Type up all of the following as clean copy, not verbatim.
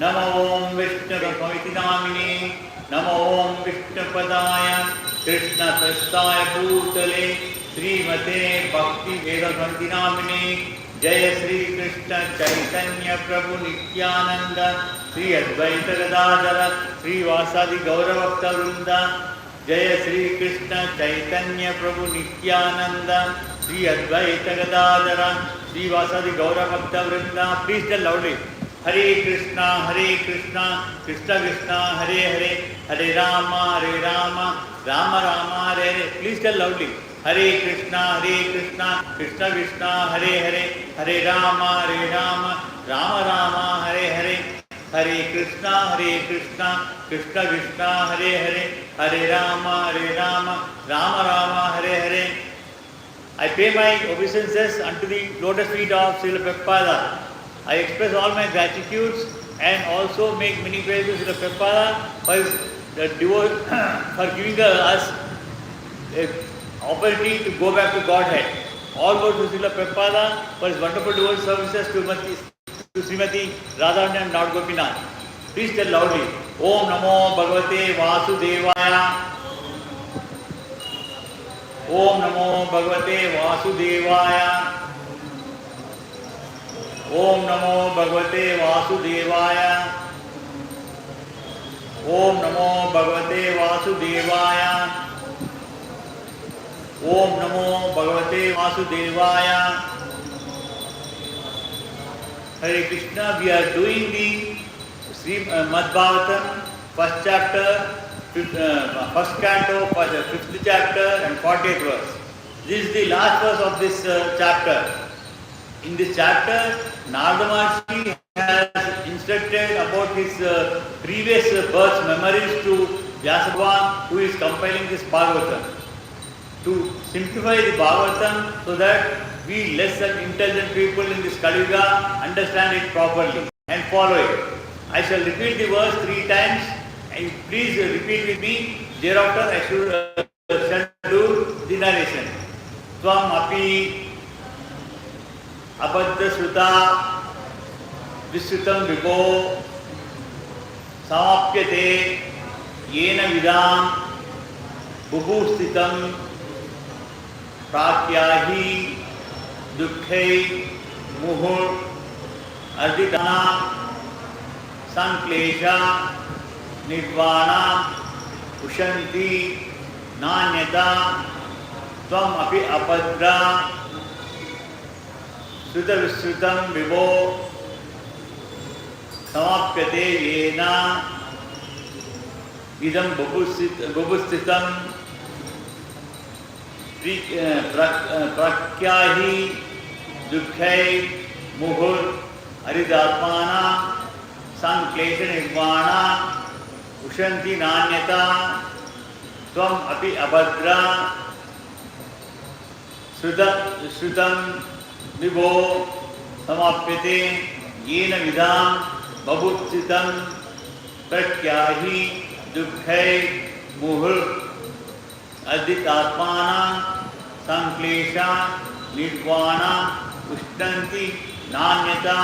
Namo Om Vishnu Namini, Namo Om Vishnu Padaya, Krishna Prastaya Bhutale, Srimate Bhakti Vedanti Namini, Jaya Sri Krishna Chaitanya Prabhu Nityananda, Sri Advaita Gadadhara, Sri Vasadi Gauravakta Vrinda, Jaya Sri Krishna Chaitanya Prabhu Nityananda, Sri Advaita Gadadhara, Sri Vasadi Gauravakta Vrinda. Please tell loudly. Hare Krishna, Krishna Krishna, Hare Hare, Hare Rama, Rama Rama, Hare Hare. Please tell loudly. Hare Krishna, Krishna Krishna, Hare Hare, Hare Rama, Rama Rama, Hare Hare. Hare Krishna, Krishna Krishna, Hare Hare, Hare Rama, Rama Hare Hare. I pay my obeisances unto the lotus feet of Srila Prabhupada. I express all my gratitudes and also make many praises to the Prabhupada for giving us an opportunity to go back to Godhead. All go to Srila Prabhupada for his wonderful devotional services to Srimati Radha and Lord Gopinath. Please tell loudly. Om Namo Bhagavate Vasudevaya. Om Namo Bhagavate Vasudevaya. Om Namo Bhagavate Vasudevaya. Om Namo Bhagavate Vasudevaya. Om Namo Bhagavate Vasudevaya. Hare Krishna, we are doing the Srimad Bhagavatam, first chapter, first canto, 5th chapter and 40th verse. This is the last verse of this chapter. In this chapter, Narada Maharshi has instructed about his previous birth memories to Vyasa Bhagavan, who is compiling this Bhagavatam. To simplify the Bhagavatam so that we less intelligent people in this Kali Yuga understand it properly and follow it. I shall repeat the verse 3 times and please repeat with me. Thereafter I shall do the narration. Tvam api abadda sruta visutam vibho samapyate yena vidam bubhustitam prakyahi dukkhai muhur arditana sanklesha nirvana ushanti nanyata tvam api apadra sruta visrutam vibho samapyate yena idam bubhustitam prakyahi dukkhai muhur aridatmana sanklesha nirvana ushanti nanyata tvam api abhadra srutam vibho samapyate yena vidam babhutsitam prakyahi dukkhai muhur aditatmana sanklesha nirvana ushtanti nanyata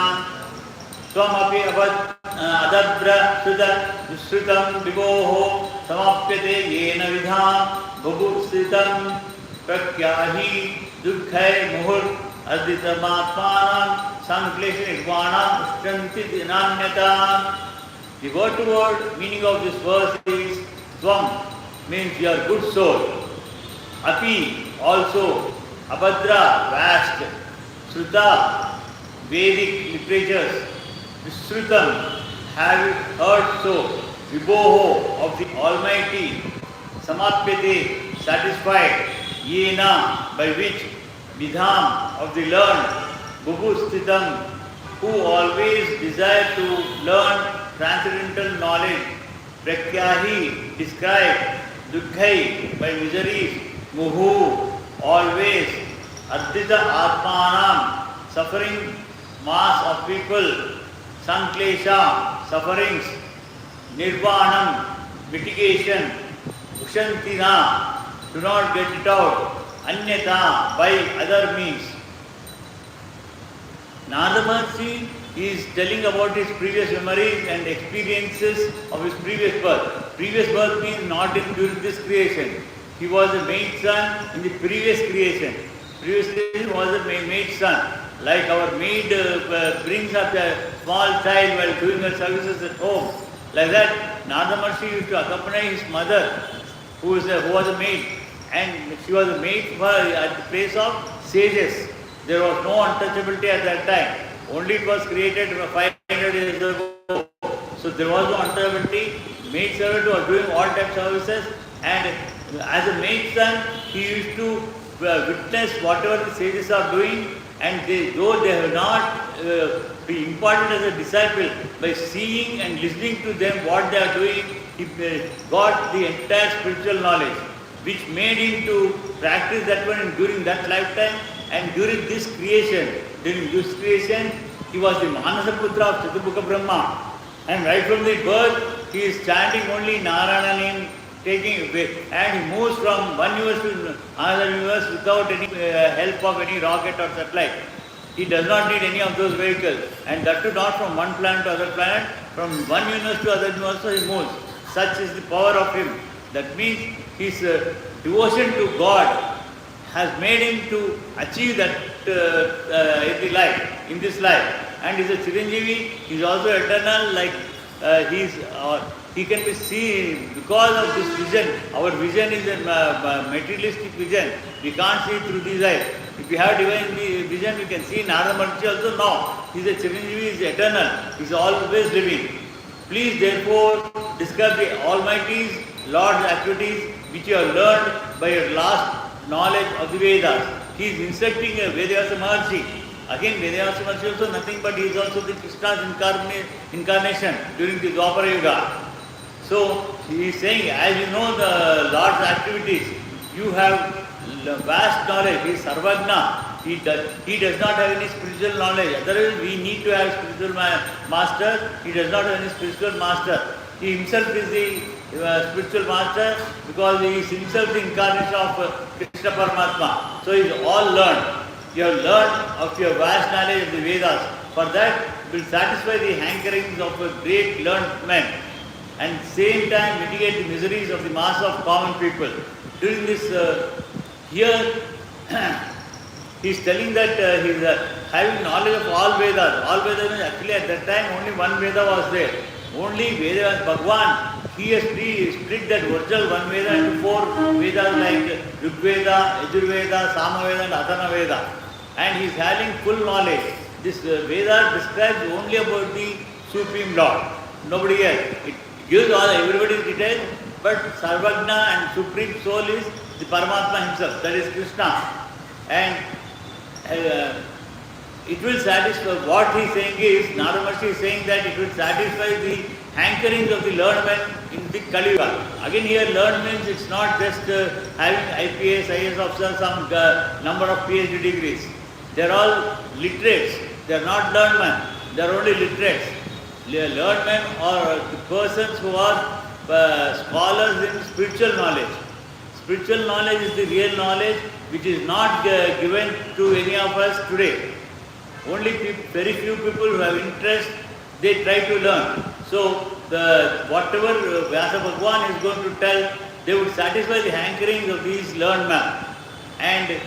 twamapi adabra srutam vibho samapyate yena vidham babhutsitam prakyahi dukkhai muhur aditatmana sanklesha nirvana ushtanti nanyata. The word to word meaning of this verse is tvam means your good soul. Api also. Abhadra vast. Sruta Vedic literatures. Visrutam have heard so. Vibhoho of the Almighty. Samapyate satisfied. Yena by which. Vidham of the learned. Bubhustitam who always desire to learn transcendental knowledge. Prakyahi described. Dukkhai by miseries. Muhu always. Ardita atmanam suffering mass of people. Sanklesha sufferings. Nirvanam mitigation. Ushantina do not get it out. Anyata by other means. Narada Maharshi he is telling about his previous memories and experiences of his previous birth. Previous birth means not during this creation. He was a maid son in the previous creation. Previous creation was a maid son. Like our maid brings up a small child while doing her services at home. Like that, Narada Maharshi used to accompany his mother, who was a maid. And she was a maid at the place of sages. There was no untouchability at that time. Only it was created 500 years ago. So there was no untouchability. Maid servant was doing all types of services. And as a maid son, he used to witness whatever the sages are doing. And though they have not been imparted as a disciple, by seeing and listening to them what they are doing, he got the entire spiritual knowledge, which made him to practice that one during that lifetime. And during this creation, he was the Manasaputra of Chaturmukha Brahma. And right from the birth, he is chanting only Narayana name, taking away, and he moves from one universe to another universe without any help of any rocket or satellite. He does not need any of those vehicles, and that too not from one planet to other planet, from one universe to other universe he moves. Such is the power of him. That means his devotion to God has made him to achieve that in this life. And he is a Chiranjeevi, he is also eternal, like he can be seen because of this vision. Our vision is a materialistic vision. We can't see through these eyes. If we have divine vision, we can see Narada Maharshi also. No, he is a Chiranjeevi, he is eternal, he is always living. Please therefore describe the Almighty's Lord's activities which you have learned by your last knowledge of the Vedas. He is instructing Vedyasa Maharshi. Again, Vedyasa Maharshi also nothing but he is also the Krishna's incarnation during the Dwapara Yuga. So he is saying, as you know the Lord's activities, you have vast knowledge. He is Sarvagna. He does not have any spiritual knowledge. Otherwise, we need to have spiritual master. He does not have any spiritual master. He himself is the spiritual master because he is himself the incarnation of Krishna Paramatma. So he is all learned. You have learned of your vast knowledge of the Vedas. For that, will satisfy the hankerings of a great learned man, and same time mitigate the miseries of the mass of common people. During this, here, he is telling that he is having knowledge of all Vedas. All Vedas means actually at that time only one Veda was there. Only Veda, Bhagwan, he has split that original one Veda into four Vedas like Rig Veda, Yajurveda, Samaveda and Atharva Veda. And he is having full knowledge. This Veda describes only about the Supreme Lord, nobody else. It gives everybody's details, but Sarvagna and Supreme Soul is the Paramatma himself, that is Krishna. And it will satisfy, what he is saying is, Narada Maharshi is saying that it will satisfy the hankerings of the learned man in the Kali Yuga. Again here learned means it's not just having IPS, IS officer, some number of PhD degrees. They are all literates, they are not learned men, they are only literates. Learned men are the persons who are scholars in spiritual knowledge. Spiritual knowledge is the real knowledge which is not given to any of us today. Only very few people who have interest, they try to learn. So whatever Vyasa Bhagwan is going to tell, they would satisfy the hankerings of these learned men. And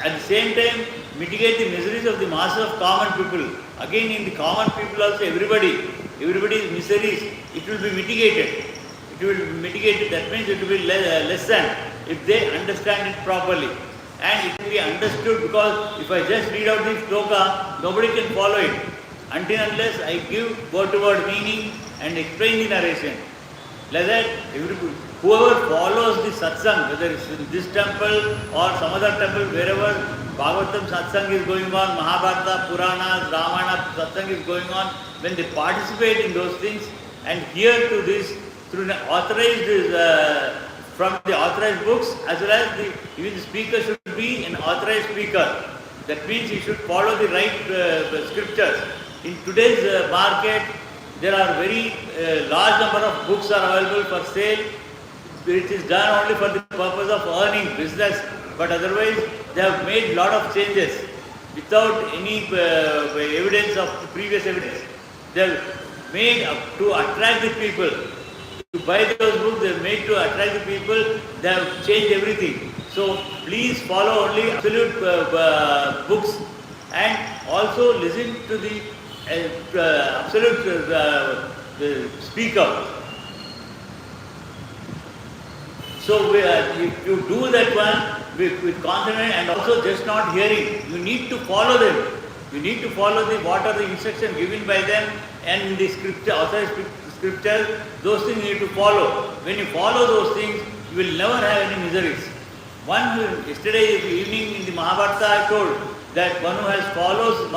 at the same time, mitigate the miseries of the masses of common people. Again, in the common people also, everybody's miseries, it will be mitigated. It will be mitigated, that means it will be lessened if they understand it properly. And it will be understood because if I just read out this shloka, nobody can follow it until unless I give word to word meaning and explain the narration. Like that, whoever follows the satsang, whether it's in this temple or some other temple, wherever Bhagavatam satsang is going on, Mahabharata, Puranas, Ramayana satsang is going on, when they participate in those things and hear to this through an authorized, from the authorized books, as well as even the speaker should be an authorized speaker. That means he should follow the right scriptures. In today's market, there are very large number of books are available for sale. It is done only for the purpose of earning business, but otherwise they have made lot of changes. without any evidence of previous evidence. They have made to attract the people. To buy those books, they have made to attract the people. They have changed everything. So please follow only absolute books, and also listen to the absolute speaker. So if you do that one with confidence and also just not hearing, you need to follow them. You need to follow what are the instructions given by them and in the scripture, authorized scriptures, those things you need to follow. When you follow those things, you will never have any miseries. Yesterday evening in the Mahabharata I told that one who follows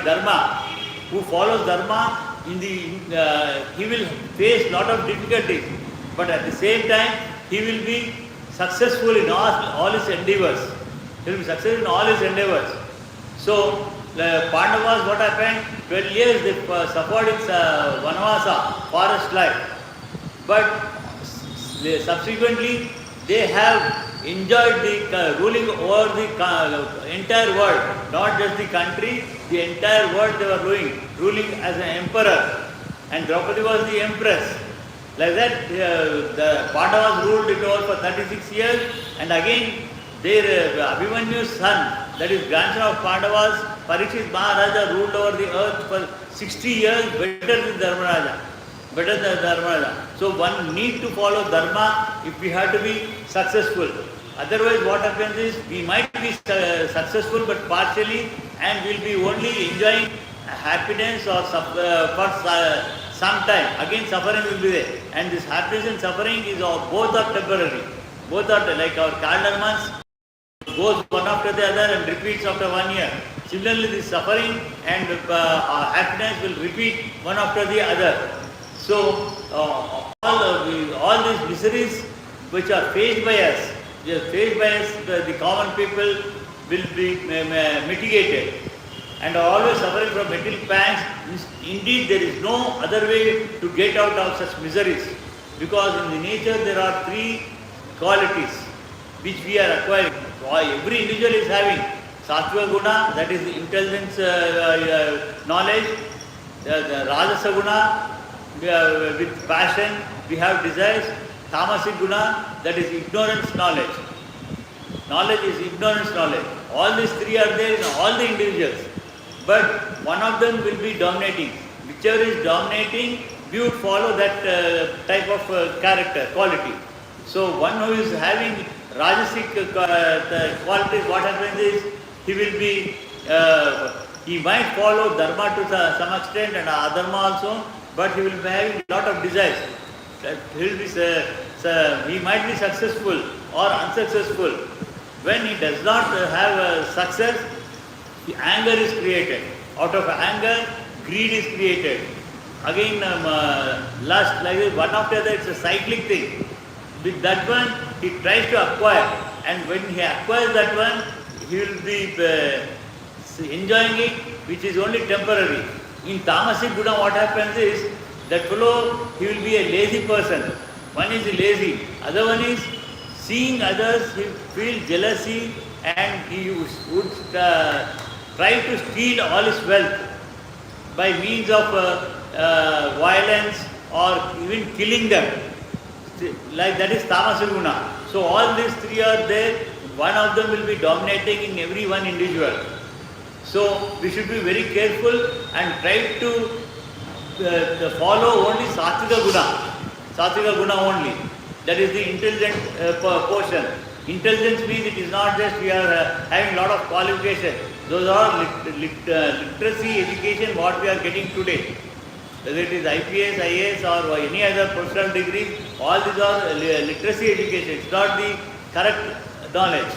Dharma, who follows Dharma, he will face lot of difficulties, but at the same time he will be successful in all his endeavors. He will be successful in all his endeavors. So the Pandavas, what happened? 12 years they suffered in Vanavasa, forest life, but subsequently they have enjoyed the ruling over the entire world, not just the country, the entire world they were ruling as an emperor, and Draupadi was the empress. Like that, the Pandavas ruled it over for 36 years, and again their Abhimanyu's son, that is grandson of Pandavas, Parikshit Maharaja, ruled over the earth for 60 years better than Dharmaraja. So one need to follow Dharma if we have to be successful. Otherwise what happens is we might be successful but partially, and we'll be only enjoying happiness or for some time. Again suffering will be there. And this happiness and suffering is both are temporary. Both are like our calendar goes one after the other and repeats after 1 year. Similarly, this suffering and happiness will repeat one after the other. So all these miseries which are faced by us, the common people will be mitigated, and are always suffering from material pangs. Indeed, there is no other way to get out of such miseries, because in the nature there are 3 qualities which we are acquiring. Every individual is having Sattva Guna, that is the intelligence, knowledge, the Rajasa Guna, with passion, we have desires, Tamasic Guna, that is ignorance knowledge. Knowledge is ignorance knowledge. All these 3 are there in all the individuals, but one of them will be dominating. Whichever is dominating, we would follow that type of character, quality. So one who is having Rajasic qualities, what happens is he might follow Dharma to some extent and Adharma also, but he will be having a lot of desires. He might be successful or unsuccessful. When he does not have success, the anger is created. Out of anger, greed is created. Again, lust, like this, one after the other, it's a cyclic thing. With that one, he tries to acquire, and when he acquires that one, he will be enjoying it, which is only temporary. In Tamasic Guna, what happens is, that fellow, he will be a lazy person. One is lazy, other one is seeing others, he feels jealousy, and he would try to steal all his wealth by means of violence or even killing them. Like that is Tamasic Guna. So all these 3 are there, one of them will be dominating in every one individual. So we should be very careful and try to follow only Satvika Guna only. That is the intelligent portion. Intelligence means it is not just we are having a lot of qualification. Those are literacy education what we are getting today. Whether it is IPS, IAS or any other professional degree, all these are literacy education. It's not the correct knowledge.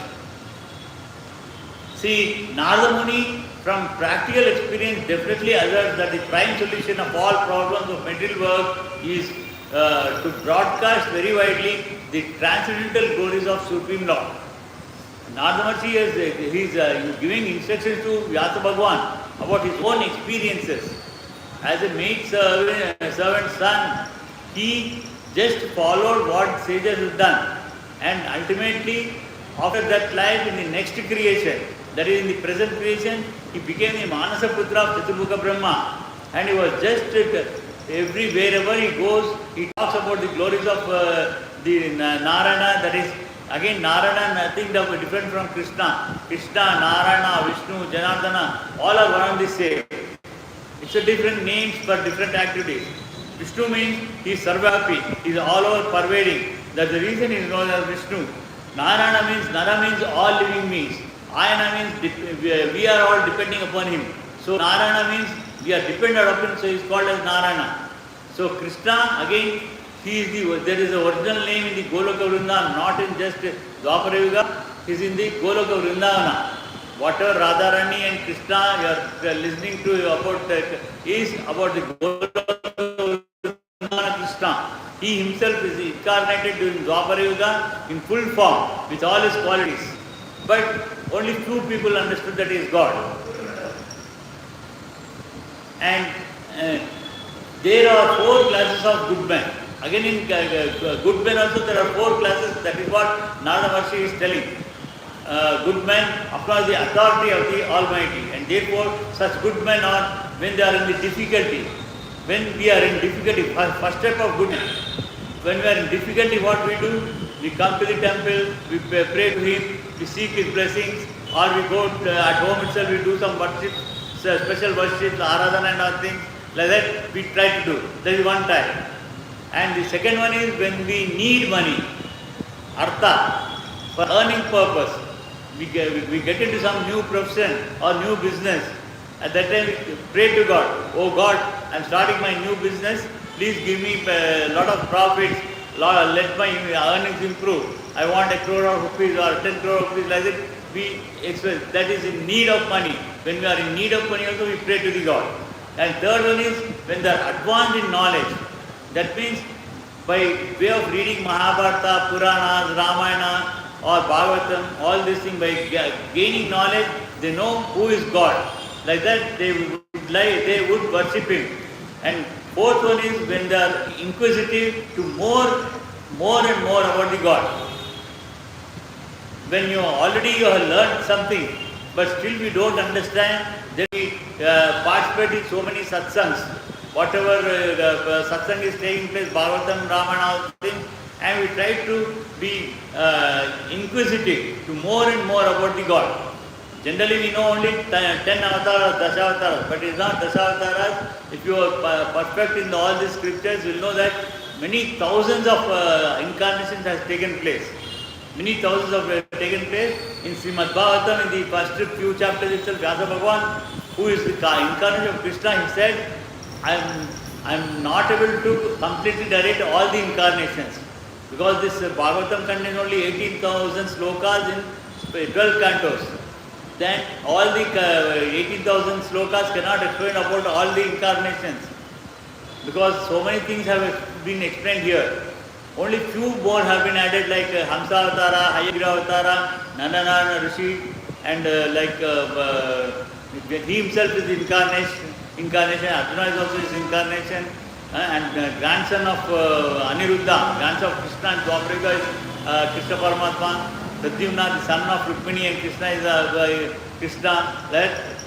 See, Narada Muni from practical experience definitely asserts that the prime solution of all problems of material work is to broadcast very widely the transcendental glories of Supreme Lord. Narada Maharshi is giving instructions to Vyasa Bhagwan about his own experiences. As a maid servant son, he just followed what sages have done, and ultimately after that life in the next creation, that is in the present creation, he became the Manasa Putra of Chaturmukha Brahma. And he was just, wherever he goes, he talks about the glories of the Narayana, that is, again Narayana, nothing different from Krishna. Krishna, Narayana, Vishnu, Janardana, all are one and the same. It's a different names for different activities. Vishnu means he is sarvapi, he is all over pervading. That's the reason he is known as Vishnu. Narayana means, Nara means all living beings. Ayana means we are all depending upon him. So Narayana means we are dependent upon him, so he is called as Narayana. So Krishna, again, there is the original name in the Goloka Vrindavana, not in just Dwapara Yuga, he is in the Goloka Vrindavana. Whatever Radharani and Krishna you are listening to about is about the Goloka Vrindavana Krishna. He himself is incarnated during Dwapara Yuga in full form with all his qualities. But only few people understood that he is God. And there are 4 classes of good men. Again in good men also there are 4 classes. That is what Narada Maharshi is telling. Good men, of course, the authority of the Almighty. And therefore, such good men are when they are in the difficulty. When we are in difficulty, first step of goodness. When we are in difficulty, what we do? We come to the temple, we pray to him, we seek his blessings, or we go at home itself, we do some worship, special worship, aradhana and all things. Like that, we try to do. That is one type. And the second one is when we need money, artha, for earning purpose. We get into some new profession or new business. At that time, we pray to God, oh God, I am starting my new business. Please give me a lot of profits. Let my earnings improve. I want 1 crore of rupees or 10 crore of rupees, like that. That is in need of money. When we are in need of money also, we pray to the God. And third one is when they are advanced in knowledge. That means by way of reading Mahabharata, Puranas, Ramayana or Bhagavatam, all these things, by gaining knowledge, they know who is God. Like that, they would worship him. And fourth one is when they are inquisitive to more and more about the God. When you have learned something, but still we don't understand, then we participate in so many satsangs. Whatever satsang is taking place, Bhagavatam, Ramayana, all things, and we try to be inquisitive to more and more about the God. Generally we know only 10 avatars, Dashavataras, but it is not Dashavataras. If you are perfect in all these scriptures, you will know that many thousands of incarnations has taken place. Many thousands have taken place. In Srimad Bhagavatam, in the first few chapters itself, Vyasa Bhagavan, who is the incarnation of Krishna, he said, I am not able to completely narrate all the incarnations. Because this Bhagavatam contains only 18,000 slokas in 12 cantos. Then all the 18,000 slokas cannot explain about all the incarnations. Because so many things have been explained here. Only few more have been added like Hamsa Avatara, Hayagira Avatara, Nandanarana Rishi, and he himself is incarnation, Arjuna is also his incarnation, and grandson of Aniruddha, grandson of Krishna and Dwapara is Krishna Paramatma. Pradyumna, the son of Rukmini, and Krishna is Krishna. That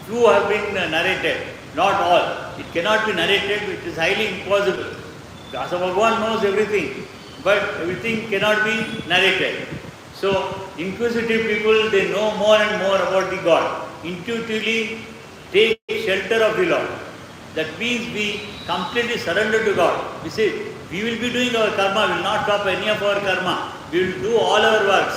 few have been narrated, not all. It cannot be narrated, which is highly impossible. Vyasa Bhagavan knows everything, but everything cannot be narrated. So, inquisitive people, they know more and more about the God. Intuitively take shelter of the Lord. That means we completely surrender to God. We say, we will be doing our karma, we will not stop any of our karma. We will do all our works.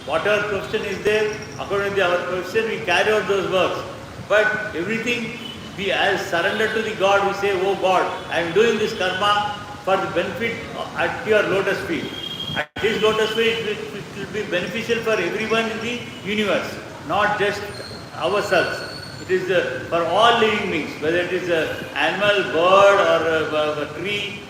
Whatever profession is there, according to our profession, we carry out those works. But everything, we as surrender to the God, we say, oh God, I am doing this karma for the benefit at your lotus feet. At his lotus feet, it will be beneficial for everyone in the universe, not just ourselves. It is for all living beings, whether it is an animal, bird, or a tree,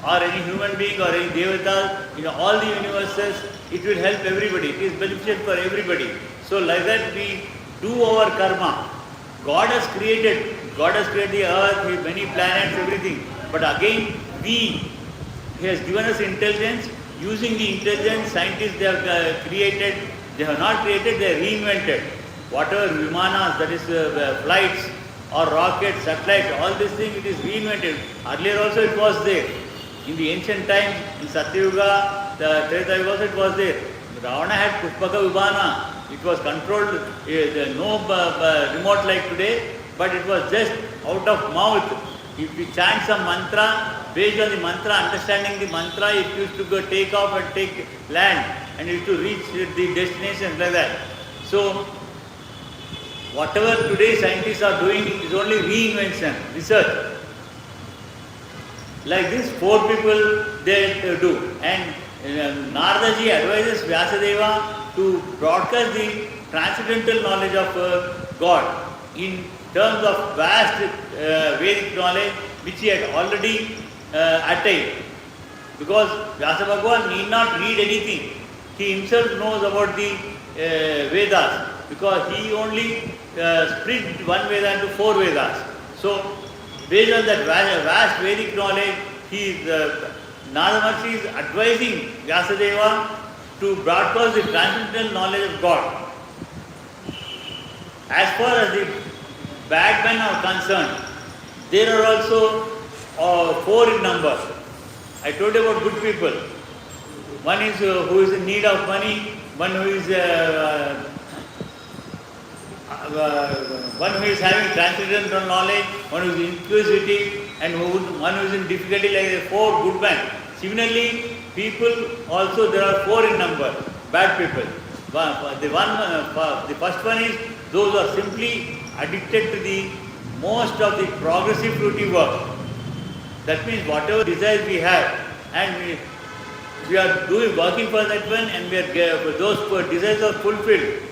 or any human being, or any devata, in all the universes, it will help everybody. It is beneficial for everybody. So like that we do our karma. God has created the earth, many planets, everything. But again, He has given us intelligence. Using the intelligence, scientists they have created, they have not created, they have reinvented. whatever vimanas, that is flights or rockets, satellites, all these things, it is reinvented. Earlier also it was there. In the ancient times, in Satyuga, the Treta Yuga also it was there. Ravana had Pushpaka Vimana. It was controlled, no remote like today, but it was just out of mouth. If we chant some mantra, based on the mantra, understanding the mantra, it used to go take off and take land, and it used to reach the destination like that. So, whatever today scientists are doing is only reinvention, research. Like this, 4 people they do. And Narada ji advises Vyasadeva to broadcast the transcendental knowledge of God in terms of vast Vedic knowledge which he had already attained. Because Vyasa Bhagavan need not read anything. He himself knows about the Vedas because he only split one Veda into 4 Vedas. So, based on that vast Vedic knowledge, Narada Maharshi is advising Vyasadeva to broadcast the transcendental knowledge of God. As far as the bad men are concerned, there are also 4 in number. I told you about good people. One is who is in need of money, one who is having transcendental knowledge, one who is inquisitive, and one who is in difficulty, like 4 good men. Similarly, people also there are 4 in number, bad people. The first one is those who are simply addicted to the most of the progressive fruity work. That means whatever desires we have, and we are working for that one, and those desires are fulfilled.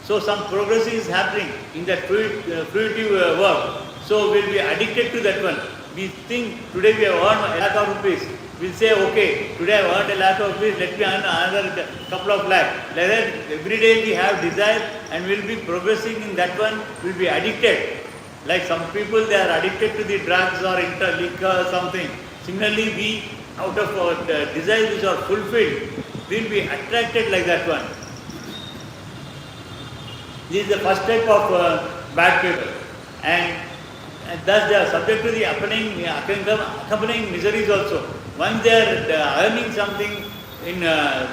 So some progress is happening in that fruitive work. So we'll be addicted to that one. We think today we have earned 1,00,000 rupees. We'll say, okay, today I have earned 1,00,000 rupees, let me earn another couple of lakh. Like that, every day we have desire and we'll be progressing in that one, we'll be addicted. Like some people, they are addicted to the drugs or liquor or something. Similarly, we, out of our desires which are fulfilled, we'll be attracted like that one. This is the first type of bad people. And thus they are subject to the accompanying miseries also. Once they are earning something in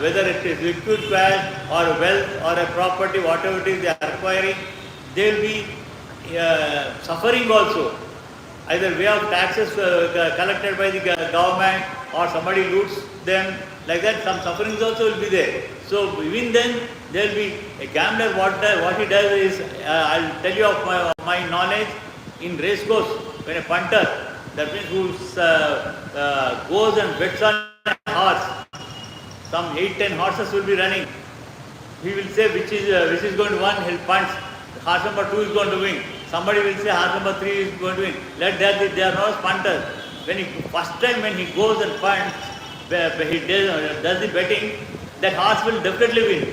whether it is liquid cash or wealth or a property, whatever it is they are acquiring, they will be suffering also. Either way of taxes collected by the government or somebody loots them, like that some sufferings also will be there. So even then there will be a gambler, what he does is, I'll tell you of my knowledge, in race course, when a punter, that means who goes and bets on a horse, some 8-10 horses will be running. He will say which is going to win, he'll punt. Horse number 2 is going to win. Somebody will say horse number 3 is going to win. Let that they are not punters. First time when he goes and punts, he does the betting, that horse will definitely win.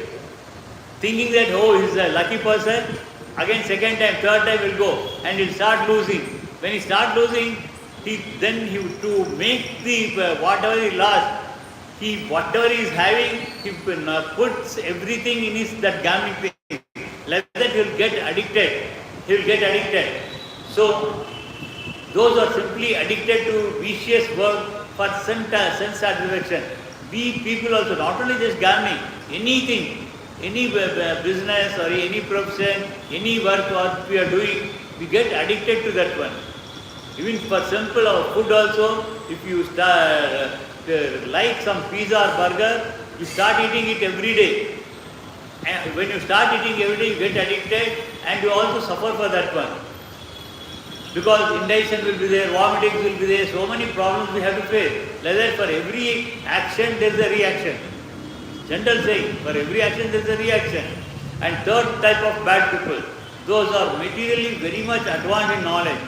Thinking that, oh, he's a lucky person, again second time, third time will go and he'll start losing. When he starts losing, to make the whatever he lost, whatever he is having, he puts everything in that gambling thing. Like that he'll get addicted. So those are simply addicted to vicious work for sense satisfaction. We people also, not only just gambling, anything, any business or any profession, any work what we are doing, we get addicted to that one. Even for simple food also, if you start like some pizza or burger, you start eating it every day. And when you start eating every day, you get addicted and you also suffer for that one. Because indigestion will be there, vomiting will be there, so many problems we have to face. Like that, for every action there is a reaction. General saying, for every action there is a reaction. And third type of bad people, those are materially very much advanced in knowledge,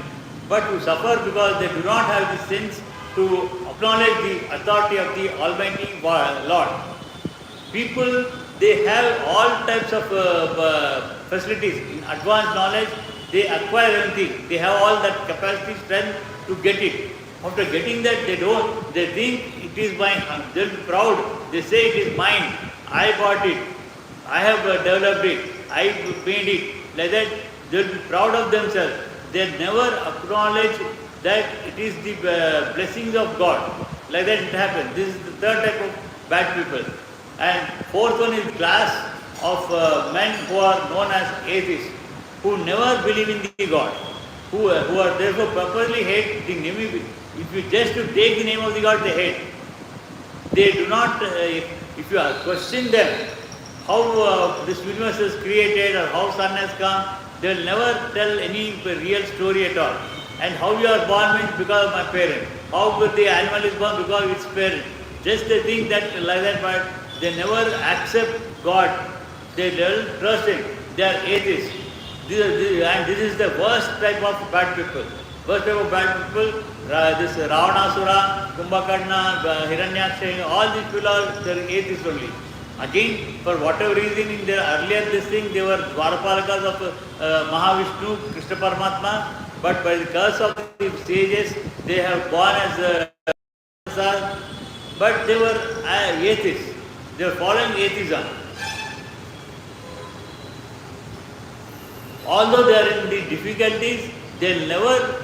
but who suffer because they do not have the sense to acknowledge the authority of the Almighty Lord. People, they have all types of facilities in advanced knowledge. They acquire everything. They have all that capacity, strength to get it. After getting that, they think it is mine. They'll be proud. They say it is mine. I bought it. I have developed it. I made it. like that, they will be proud of themselves. They never acknowledge that it is the blessings of God. Like that it happens. This is the third type of bad people. And fourth one is class of men who are known as atheists, who never believe in the God, who are therefore purposely hate the name. If you just to take the name of the God, they hate. They do not, if you question them, how this universe is created or how sun has come, they will never tell any real story at all. And how you are born means because of my parent. How the animal is born because of its parent. Just they think that like that, but they never accept God. They don't trust Him. They are atheists. And this is the worst type of bad people. Worst type of bad people, this Ravanasura, Kumbhakarna, Hiranyaksha, all these people are atheists only. Again, for whatever reason, in their earlier this thing, they were Dwarapalakas of Mahavishnu, Krishna Paramatma, but by the curse of the sages, they have born as but they were atheists. They were following atheism. Although they are in the difficulties, they will never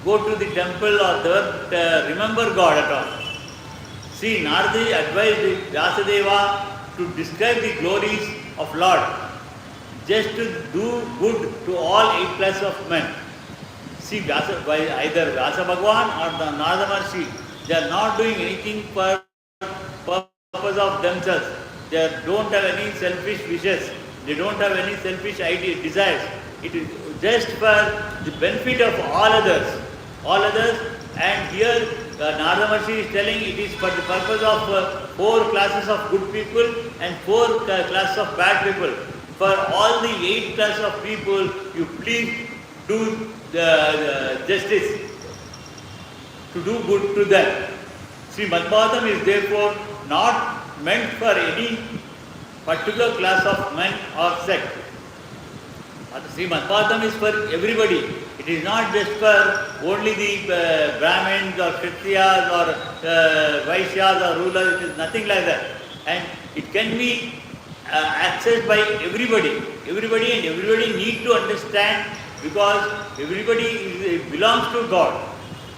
go to the temple or they will remember God at all. See, Narada advised Vyasadeva to describe the glories of Lord, just to do good to all 8 classes of men. See, by either Vyasa Bhagwan or the Narada Maharshi, they are not doing anything for purpose of themselves. They don't have any selfish wishes. They don't have any selfish desires. It is just for the benefit of all others. And here Narada Maharshi is telling it is for the purpose of 4 classes of good people and 4 classes of bad people. For all the 8 classes of people, you please do justice, to do good to them. Srimad Bhagavatam is therefore not meant for any particular class of men or sect. Srimad Bhagavatam is for everybody. It is not just for only the Brahmins or Kshatriyas or Vaishyas or rulers. It is nothing like that. And it can be accessed by everybody. Everybody need to understand, because everybody belongs to God.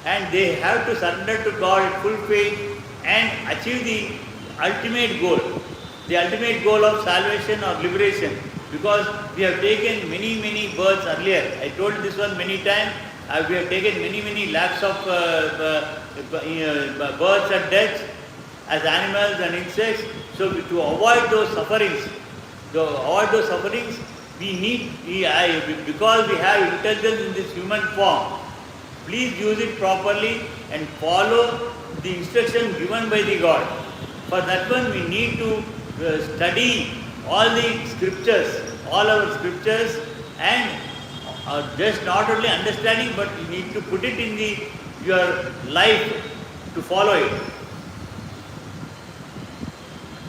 And they have to surrender to God in full faith and achieve the ultimate goal. The ultimate goal of salvation or liberation. Because we have taken many births earlier. I told this one many times. We have taken many lakhs of births and deaths as animals and insects. So to avoid those sufferings, we need, because we have intelligence in this human form, please use it properly and follow the instruction given by the God. For that one we need to study all the scriptures, all our scriptures, and just not only understanding, but you need to put it in your life to follow it.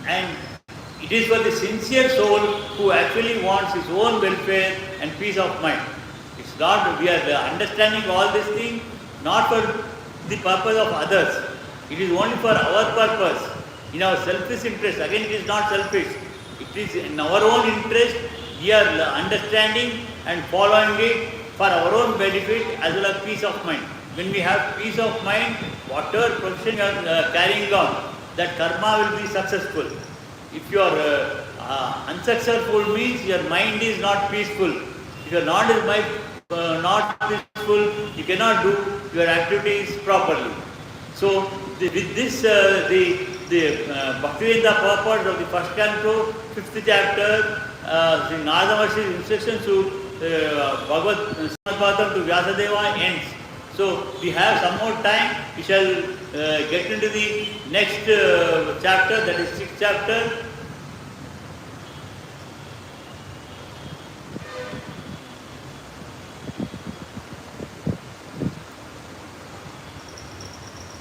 And it is for the sincere soul who actually wants his own welfare and peace of mind. It's not, we are understanding all these things not for the purpose of others. It is only for our purpose, in our selfish interest. Again, it is not selfish. It is in our own interest. We are understanding and following it for our own benefit as well as peace of mind. When we have peace of mind, whatever profession you are carrying on, that karma will be successful. If you are unsuccessful, means your mind is not peaceful. If your mind is not peaceful, you cannot do your activities properly. So with this, the Bhaktivedanta purport of the first canto, 5th chapter, the Narada Maharshi's instructions to Bhagavath to Vyasadeva ends. So we have some more time. We shall get into the next chapter, that is 6th chapter.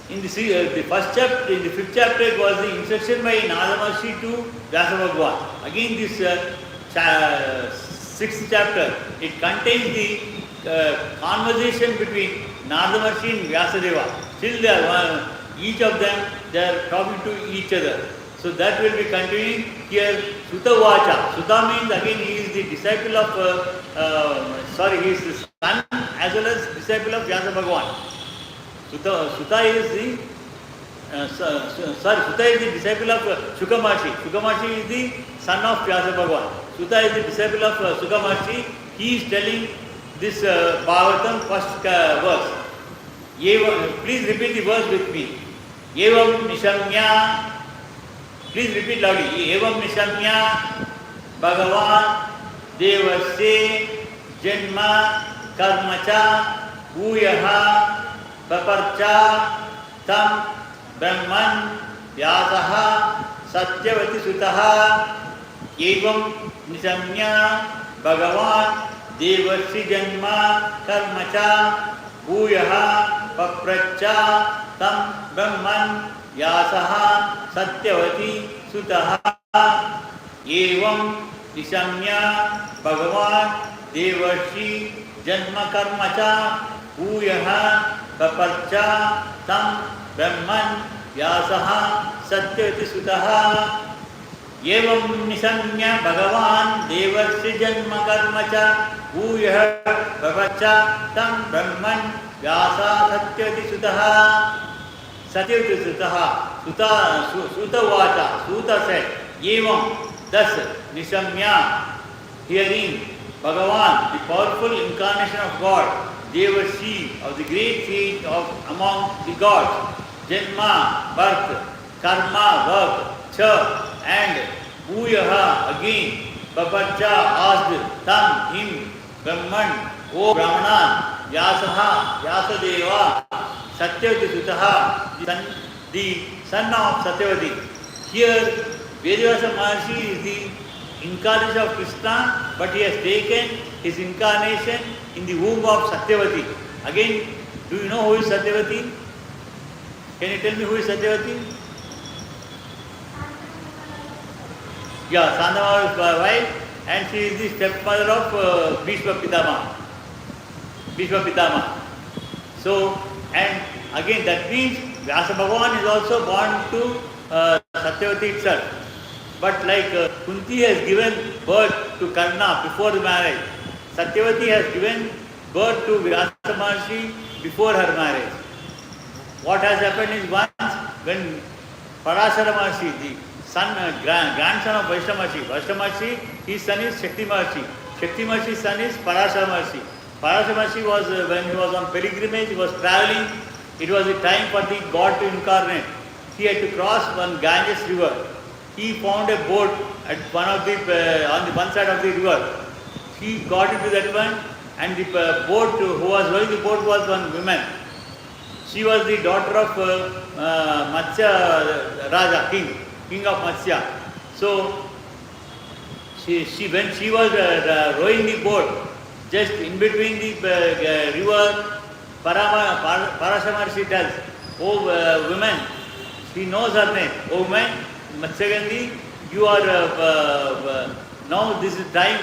In the first chapter, in the 5th chapter, it was the instruction by Narada Maharshi to Vyasa Bhagwan. Again, this 6th chapter, it contains the conversation between Narada Maharshi and Vyasadeva. Still, each of them, they are talking to each other. So that will be continuing here. Sutta Vacha. Sutta means again he is the disciple of, he is the son as well as disciple of Vyasa Bhagavan. Sutta is the Sutta is the disciple of Shuka Maharshi. Shuka Maharshi is the son of Vyasa Bhagavan. Sutta is the disciple of Shuka Maharshi. He is telling this Bhagavatam first verse. Please repeat the verse with me. Evam Nishamya. Please repeat loudly. Evam Nishamya Bhagavan Devasya Janma Karmacha Uyaha Paparcha Tam Brahman Vyasaha Satyavati Sutaha Evam Nishamya Bhagavan Devasya Janma Karmacha Uyaha Papracha Tam Brahman Vyasaha Satyavati Sutaha Evam Nishamya Bhagavan Devashi Janma Karmacha Uyaha Paparcha Tam Brahman Vyasaha Satyavati Sutaha Evam Nishamya Bhagavan Devashi Janma Karmacha Uyaha Paparcha Tam Brahman Vyasa Satyavati Sutaha Satyavati Sutaha Sutta Vacha. Sutta said, Evam, thus Nishamya, hearing Bhagavan, the powerful incarnation of God, Devashi, of the great sage of among the gods, Janma, birth, Karma, work, Cha, and Uyaha, again, Papacha asked, Tam, him, Brahman, O Brahmanan, Vyasaha, Vyasadeva, Satyavati Sutaha, the son of Satyavati. Here, Vedyavasa Maharshi is the incarnation of Krishna, but he has taken his incarnation in the womb of Satyavati. Again, do you know who is Satyavati? Can you tell me who is Satyavati? Yeah, Sandama's wife, and she is the stepmother of Bhishma Pitama. So, and again that means Vyasa Bhagavan is also born to Satyavati itself. But like Kunti has given birth to Karna before the marriage, Satyavati has given birth to Vyasa Maharshi before her marriage. What has happened is once when Parashara Maharshi, the son, grandson of Vaishnava Maharshi, his son is Shakti Maharshi. Shakti Maharshi's son is Parashara Maharshi. Parashara Maharshi was, when he was on pilgrimage, he was travelling. It was the time for the God to incarnate. He had to cross one Ganges river. He found a boat at one of the on the one side of the river. He got into that one, and the boat who was rowing the boat was one woman. She was the daughter of Matsya Raja, king of Matsya. So when she was rowing the boat, just in between the river, Parashara Maharshi tells, "Oh woman," she knows her name. "Oh woman, Matsyagandhi, you are now this is time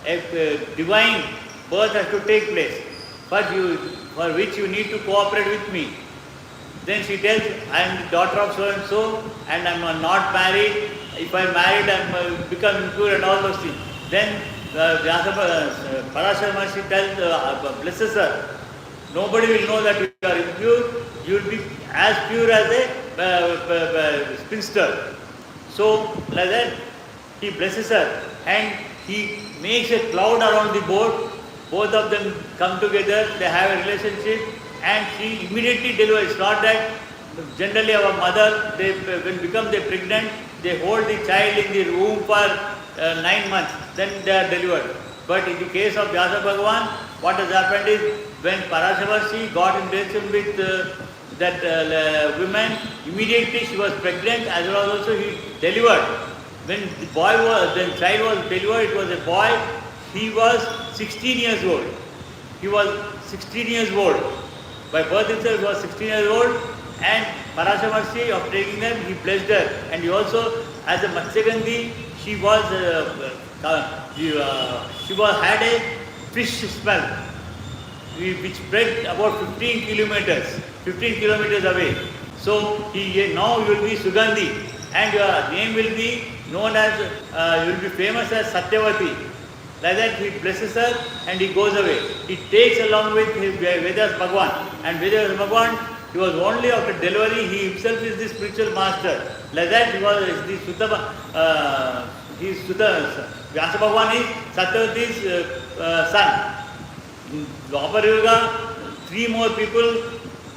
a divine birth has to take place, for which you need to cooperate with me." Then she tells, "I am the daughter of so and so, and I am not married. If I am married, I am become impure and all those things." Then Parashara Maharshi tells, blesses her. "Nobody will know that you are impure. You will be as pure as a spinster." So like that, he blesses her and he makes a cloud around the boat. Both of them come together, they have a relationship, and she immediately delivers. It's not that generally our mother, when become they pregnant, they hold the child in the womb for 9 months, then they are delivered. But in the case of Vyasa Bhagavan, what has happened is when Parashara Maharshi got in relation with that woman, immediately she was pregnant, as well as also he delivered. When the child was delivered, it was a boy. He was 16 years old. He was 16 years old. By birth itself, he was 16 years old. And Parashara Maharshi, of taking them, he blessed her. And he also, as a Matsyagandhi, she had a fish smell, which spread about 15 kilometers away. So now you will be Sugandhi. and your name will be known as, you will be famous as Satyavati. Like that he blesses her and he goes away. He takes along with his Vedas Bhagwan, and Vedas Bhagwan, he was only after delivery, he himself is the spiritual master. Like that he was the Sutta, Vyasa Bhagwan is Satyavati's son. In Dwapar Yuga, 3 more people,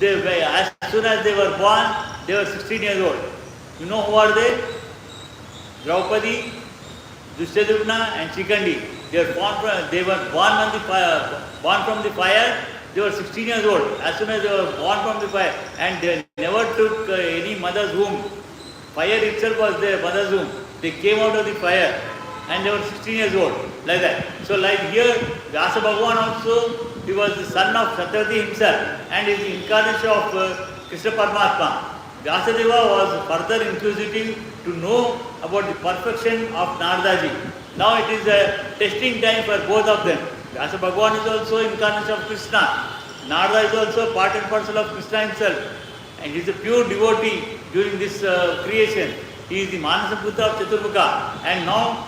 as soon as they were born, they were 16 years old. You know who are they? Draupadi, Dushyadupna and Shikandi. They were born from the fire. They were 16 years old. As soon as they were born from the fire, and they never took any mother's womb. Fire itself was their mother's womb. They came out of the fire and they were 16 years old. Like that. So like here, Vyasa Bhagavan also, he was the son of Satyavati himself and is the incarnation of Krishna Paramatma. Vyasadeva was further inquisitive to know about the perfection of Naradaji. Now it is a testing time for both of them. Vyasa Bhagavan is also incarnation of Krishna. Narada is also part and parcel of Krishna himself. And he is a pure devotee during this creation. He is the Manasaputra of Chaturmukha. And now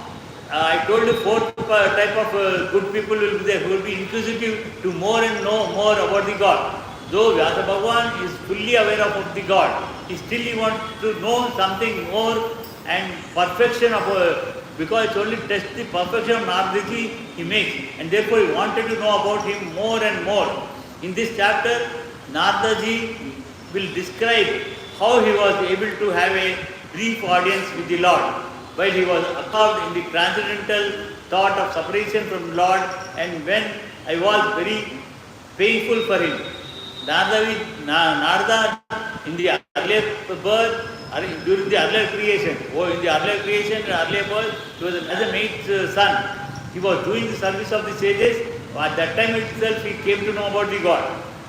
I told you 4th type of good people will be there who will be inquisitive to more and know more about the God. Though Vyasa Bhagavan is fully aware of the God, he still wants to know something more and perfection of because it's only test the perfection of Naradaji he makes, and therefore he wanted to know about him more and more. In this chapter, Naradaji will describe how he was able to have a brief audience with the Lord while he was absorbed in the transcendental thought of separation from the Lord, and when I was very painful for him. Narada in the earlier birth, during the earlier creation, in the earlier creation, earlier birth, he was as a mate's son. He was doing the service of the sages. At that time itself, he came to know about the God,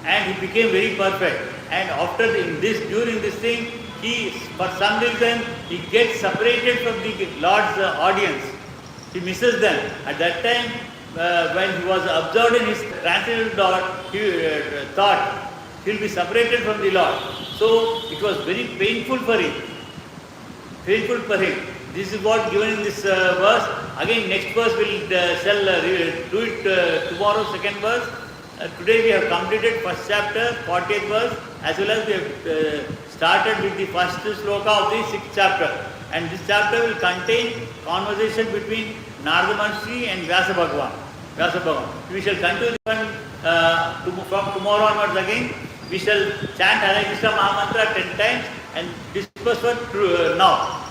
and he became very perfect. And after during this thing, he, for some reason, he gets separated from the Lord's audience. He misses them. At that time, when he was absorbed in his transcendental thought, he thought he will be separated from the Lord. So it was very painful for him. This is what given in this verse. Again, next verse we'll do it tomorrow, 2nd verse. Today we have completed 1st chapter, 40th verse, as well as we have started with the first sloka of the 6th chapter. And this chapter will contain conversation between Narada Maharshi and Vyasa Bhagavan. We shall continue from tomorrow onwards again. We shall chant Hare Krishna Mahamantra 10 times and discuss for now.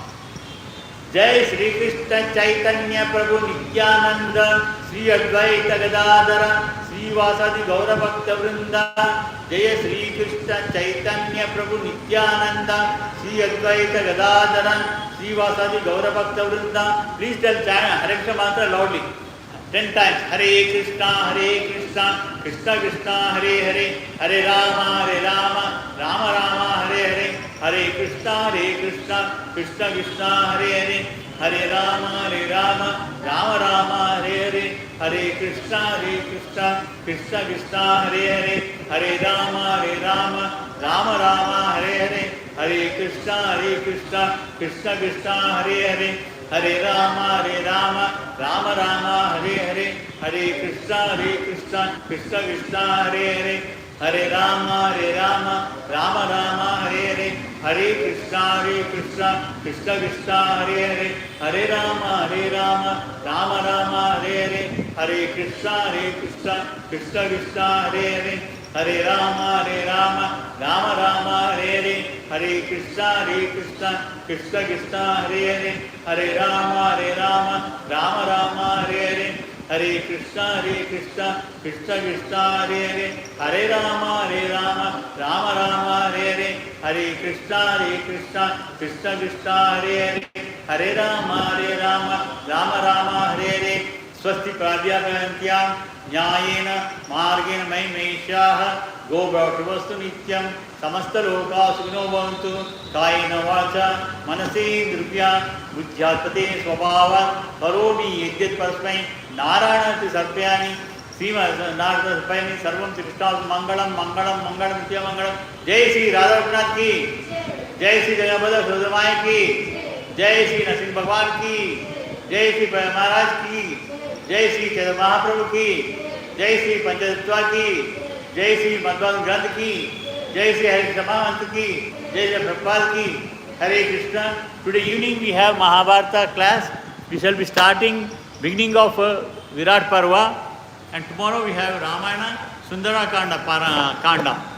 Jai Shri Krishna Chaitanya Prabhu Nityananda Sri Advaita Gadadhara Sri Vasadi Gaura Bhakta Vrinda. Jai Shri Krishna Chaitanya Prabhu Nityananda Sri Advaita Gadadhara Sri Vasadi Gaura Bhakta Vrinda. Please tell Hare Krishna Mantra loudly 10 times. Hare Krishna, Krishna Krishna, Hare Hare, Hare Rama, Rama Rama, Hare Hare, Hare Krishna, Krishna Krishna, Hare Hare, Hare Rama, Rama Rama, Hare Hare, Hare Krishna, Krishna Krishna, Hare Hare, Hare Rama, Rama Rama, Hare Hare, Hare Krishna, Krishna Krishna, Hare Hare, Hare Rama, Rama Rama, Hare Hare, Hare Krishna, Krishna Krishna, Hare Hare, Hare Rama, Rama Rama, Hare Hare, Hare Krishna, Krishna Krishna, Hare Hare, Hare Rama, Rama Rama, Hare Hare, Hare Krishna, Krishna Krishna, Hare Hare, Hare Rama, Rama Rama, Hare Hare, Hare Krishna, Krishna Krishna, Hare Hare, Hare Rama, Rama Rama, Hare Hare, Hare Krishna, Krishna Krishna, Hare Hare, Hare Rama, Rama Rama, Hare Hare, Hare Krishna, Krishna Krishna, Hare Hare, Hare Rama, Rama Rama, Hare Hare. Swasti Pradhyabhayantya Nyayena Margena Maimeshaha Gobhaushvastu Nityam Samasta Loka Sugno Bhavantu Kayena Vacha Manasendrubhya Buddhyatpate Swabhava Karomi Yajyat Parasmai Narayana Sarpyani Sima Narada Sarpyani Sarvam Krishna Mangalam Nitya Mangalam Jai Sri Radha Raghunath Ki जय श्री जगन्नाथ सुदमाय की, जय श्री नरसिंह भगवान की, जय श्री महाराज की, जय श्री चैतन्य महाप्रभु की, जय श्री पंचतत्वा की, जय श्री मध्वान ग्रंथ की, जय श्री हरि समांत की, जय श्री प्रभुपाद की. Hare Krishna. Today evening we have Mahabharata class. We shall be starting beginning of Virat Parva, and tomorrow we have Ramayana Sundara Kanda.